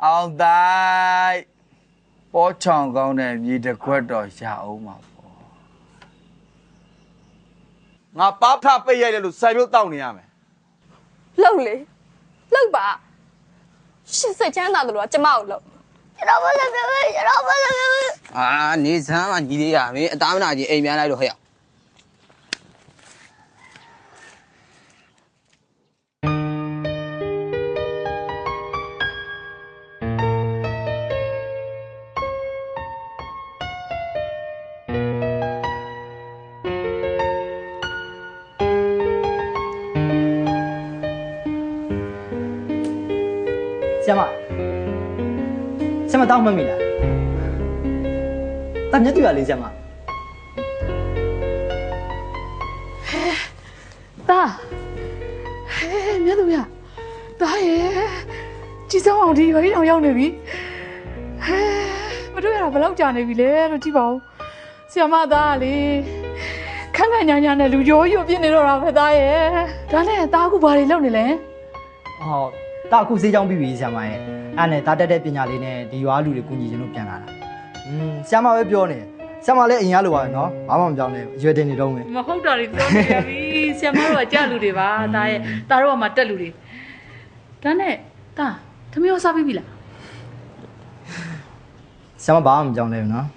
အောင်တိုင်းပေါ်ချောင်းကောင်းတဲ့မြေတစ်ခွက်တော့ရှာအောင်ပါပေါ့ငါပါဖပိတ်ရိုက်တယ်လို့စိုက်ပြုတ်တောက်နေရမယ်လှုပ်လေလှုပ်ပါရှစ်စိတ်ချမ်းသာတယ်လို့ကျမကိုလှုပ်ကျွန်တော်မလုပ်ဘူးကျွန်တော်မလုပ်ဘူးနေစမ်းမှညီလေးရမင်းအသားမနာကြီးအိမ်ပြန်လိုက်လို့ဟဲ့ဆရာမတောင်းမှတ်မိလားတမျက်တူရလေးဆရာမတာမြတ်သူရတာရဲ့ကြည်စောင်းအောင်ဒီဘယ်အောင်ရောက်နေပြီမတွေ့ရတာဘယ်လောက်ကြာနေပြီလဲလို့ကြည့်ပါဦးဆရာမသားလေခန်းခန်းညာညာနဲ့လူရောရွပြစ်နေတော့တာပဲသားရဲ့ဒါနဲ့တာအခုဘာတွေလုပ်နေလဲဟောတာအခုစေးချောင်းပြီးပြီဆရာမရဲ့အဲ့နဲ့တာတက်တဲ့ပညာလေးနဲ့ဒီရွာလူတွေကူညီခြင်းလို့ပြန်လာတာဆရာမပဲပြောနေဆရာမလည်းအိမ်ရလိုပါနော်ဘာမှမပြောင်းနဲ့ရွယ်တင်နေတော့မယ်မဟုတ်တာတွေပြောနေရပြီဆရာမတို့ကကြာလူတွေပါသားရဲ့တာတို့ကမှတက်လူတွေဒါနဲ့တာသမီးရောစားပြီးပြီလားဆရာမဘာမှမပြောင်းလဲဘူးနော်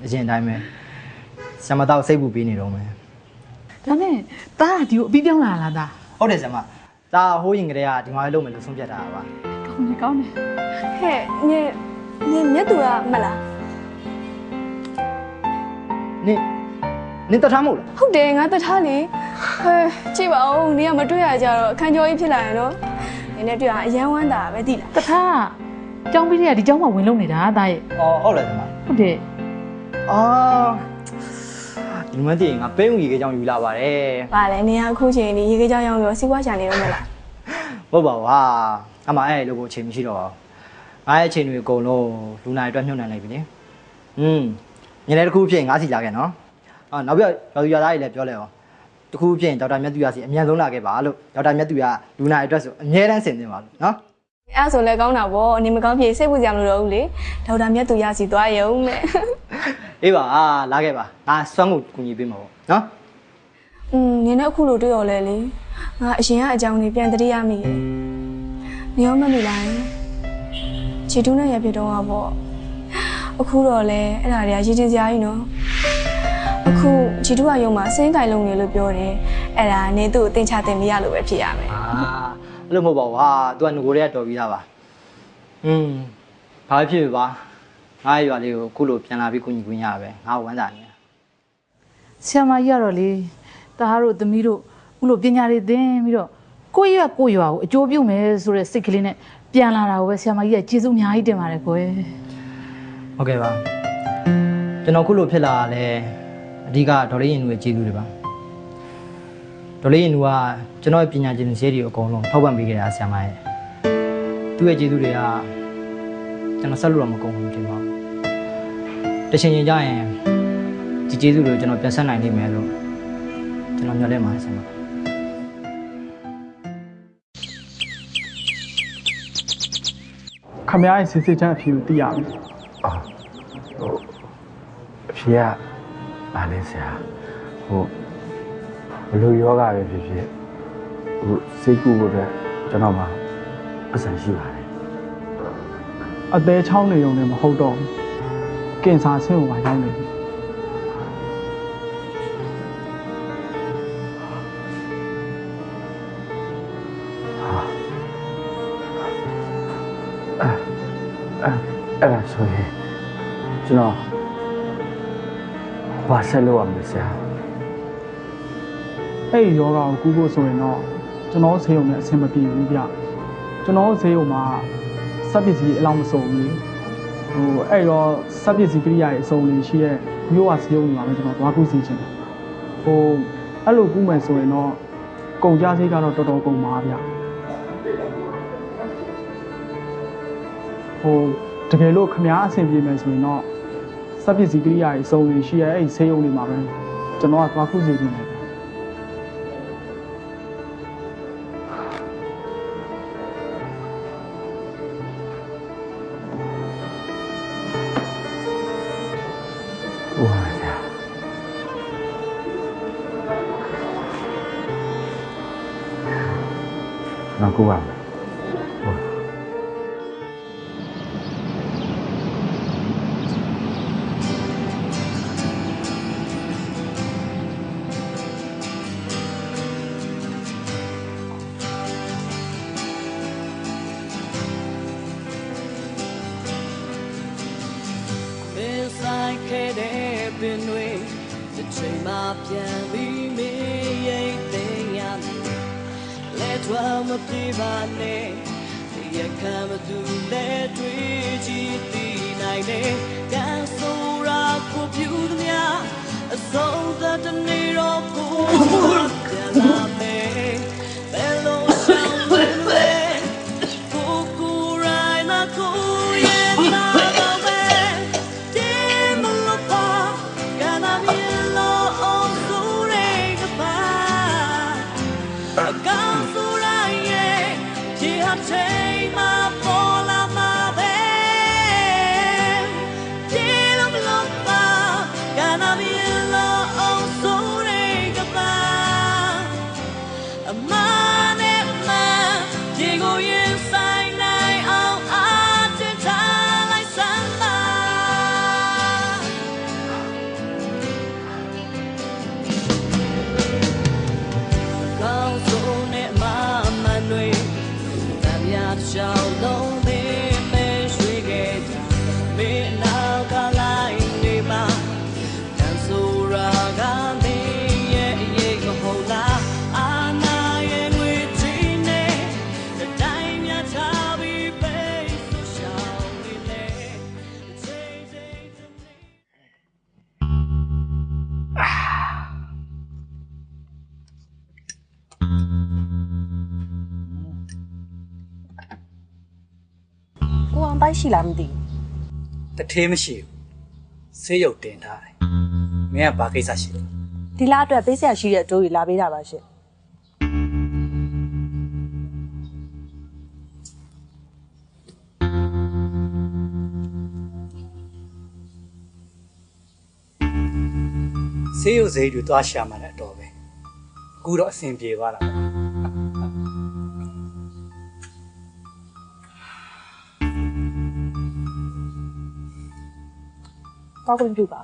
အရင်အတိုင်းပဲဆရာမတော့စိတ်ပူပေးနေတော့မယ်ဒါနဲ့တာကဒီကိုအပြီးပြောင်းလာလားတာဟုတ်တယ်ဆရာမဒါဟိုးရင်ကလေးကဒီမှာလေးလုပ်မယ်လို့ဆုံးဖြတ်တာပါကောင်းတယ်ဟဲ့ညမြတ်သူကမလားနင်တထားမဟုတ်လားဟုတ်တယ်ငါတထားလေကြည့်ပါဦးနင်ကမတွေ့ရကြတော့အခန်းကျော်ကြီးဖြစ်လာရင်တော့နင်နဲ့တွေ့ရအရန်ဝမ်းတာပဲသိလားတထားကျောင်းပြီးတဲ့ကဒီကျောင်းမှာဝင်လုံနေတာတာရဲ့ဟုတ်တယ်ဆရာမဟုတ်တယ်ဒီမသိရင်ငါပဲဦးရေကြောင်ယူလာပါတယ်ဗါလဲနင်ကအခုချိန်ဒီရေကြောင်ရောက်ပြီးစီးပွားရှာနေတော့မလားဟုတ်ပါဘူးဟာအမအဲ့လိုကိုအချိန်မရှိတော့ပါဘူးငါရဲ့အချိန်တွေအကုန်လုံးလူနာတွေအတွက်ညှို့နှံလိုက်ပြီလေညနေတစ်ခုဖြစ်ရင်ငါးစီလာခဲ့နော်နောက်ပြီးတော့ရွာသားတွေလည်းပြောလဲအောင်တစ်ခုဖြစ်ရင်ဒေါက်တာမြတ်သူရစီအမြန်ဆုံးလာခဲ့ပါလို့ဒေါက်တာမြတ်သူရလူနာအတွက်ဆိုအမြဲတမ်းဆင်သင့်ပါလို့နော်အဲ့ဆိုလည်းကောင်းတာပေါ့အနေမကောင်းဖြစ်စိတ်ပူစရာမလိုတော့ဘူးလေဒေါက်တာမြတ်သူရစီသွားရုံနဲ့အေးပါလာခဲ့ပါငါစွမ်းကိုကူညီပေးမှာပေါ့နော်နင်နဲ့အခုလိုတွေ့ရလဲလေငါအရင်ကအကြောင်းတွေပြန်တတိယမိရဲ့နေရောမမိလားချီတူးနဲ့ရပြတော့ပေါ့အခုတော့လဲအဲ့ဒါတွေကရည်တင်စရာကြီးနော်အခုချီတူးကရုံမှာစင်းကင်လုံးနေလို့ပြောတယ်အဲ့ဒါနေသူ့ကိုတင်ချတင်မရလို့ပဲဖြစ်ရမယ်အဲ့လိုမဟုတ်ပါဘူးဟာ तू ကငကိုတွေကတော်ပြီးသားပါဘာဖြစ်ဖြစ်ပါငါရွာလေးကိုအခုလိုပြန်လာပြီးကူညီခွင့်ရပဲငါဝမ်းသာနေဆရာမကြီးကတော့လေတားတို့သမီးတို့အခုလိုပညာတွေသင်ပြီးတော့ကိုယ့်ရွာကိုအကျိုးပြုမယ်ဆိုတဲ့စိတ်ကလေးနဲ့ပြန်လာတာကိုပဲဆရာမကြီးကကျေးဇူးအများကြီးတင်ပါတယ်ကွယ်ဟုတ်ကဲ့ပါကျွန်တော်ခုလိုဖြစ်လာတာလဲအဓိကဒေါ်လေးရင်လူရဲ့ကျေးဇူးတွေပါဒေါ်လေးရင်လူကကျွန်တော်ရဲ့ပညာရှင်စည်းတွေကိုအကုန်လုံးထောက်ပံ့ပေးခဲ့တာဆရာမရဲ့သူ့ရဲ့ကျေးဇူးတွေကကျွန်တော်ဆက်လို့တော့မကုန်ဘူးထင်ပါဘူးတချင်ချင်ကြရင်ဒီကျေးဇူးတွေကိုကျွန်တော်ပြန်ဆက်နိုင်နိုင်မယ်လို့ကျွန်တော်မျှော်လင့်ပါတယ်ဆရာမခမရရဲ့စစ်စစ်ချမ်းအဖြေကိုသိရပြီအဖြေကဘာလဲဆရာဘလို့ယောဂပဲဖြစ်ဖြစ်စိတ်ကူဖို့အတွက်ကျွန်တော်မှာအဆင်ရှိပါတယ်အသေးချောင်းနေုံနဲ့မဟုတ်တော့ဘူးကင်ဆာဆင်းကိုပါရောက်နေပြီအဲ့ဒါဆိုရင်ကျွန်တော်ဘာဆက်လုပ်ရမလဲဆရာအဲ့ဒီယောဂကိုကူးဖို့ဆိုရင်တော့ကျွန်တော်ဆေးရုံနဲ့အဆင်မပြေဘူးဗျကျွန်တော်ဆေးရုံမှာစက်ပစ္စည်းအလောက်မစုံဘူးအဲ့တော့စက်ပစ္စည်းကိရိယာတွေအစုံလေးရှိရဲ့မြို့ဝဆေးရုံတွေမှာပဲကျွန်တော်သွားကူးစီခြင်းအဲ့လိုကူးမယ်ဆိုရင်တော့ကုန်ကြဆေးကတော့တော်တော်ကုန်ပါဗျတကယ်လို့ခမားအဆင်ပြေမယ်ဆိုရင်တော့စက်ပစ္စည်းကိရိယာတွေစုံနေရှိရဲ့အဲ့ဒီဆေးရုံတွေမှာပဲကျွန်တော်ကသွားခုစီခြင်းတယ်အ ကျွန်တော်ကိုပါမယ်ဟုတ် Inside Kate Binway, the train up and me, let one of the name, the come to let we night, can so rock for you, a soul that the need of cool, fellow sound away, Kuku Rina cool, yet. Take my ball out my bed. Get up, look up. Gonna be alone, so they goodbye. A man, you go inside night out at the time like summer. Come so near my man. Shall know me, she get me now, Galai, Nima, and so raga me, yeah, hola, Anna, and with Gine, the time ya tabi face, so shall we lay, Cô tay xì làm gì? တထေးမရှိဘူးဆေးရုပ်တင်ထားတယ်မင်းကဘာကိစ္စရှိလဲ ဒီလားအတွက်ပေးဆက်ရှိတဲ့အတိုးကြီးလာပေးတာပါရှင် ဆေးရုပ်စိတ်တွေသွားရှာမှလည်းတော့ပဲအခုတော့အဆင်ပြေသွားတာ Có quên chụp à?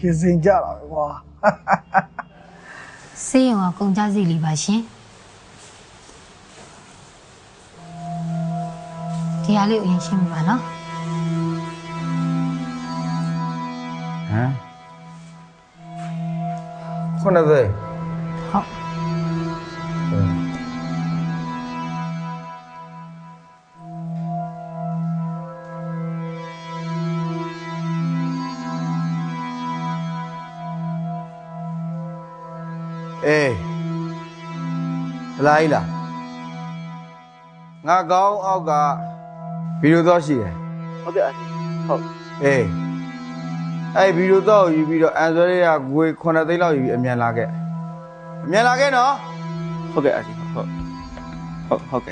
Cái gì chả rồi quá. Xe mà công cha gì lì bà xin. Thì à liệu yên xin bà nó. Hả? Con là gì? Họ. Ê, lại là ngã gấu áo gà video đó gì vậy? Ok anh. Không. Ê, ai video đó gì video anh rồi à quay con là thấy lo gì em nhận lại cái nó? Ok anh. Không. Ok.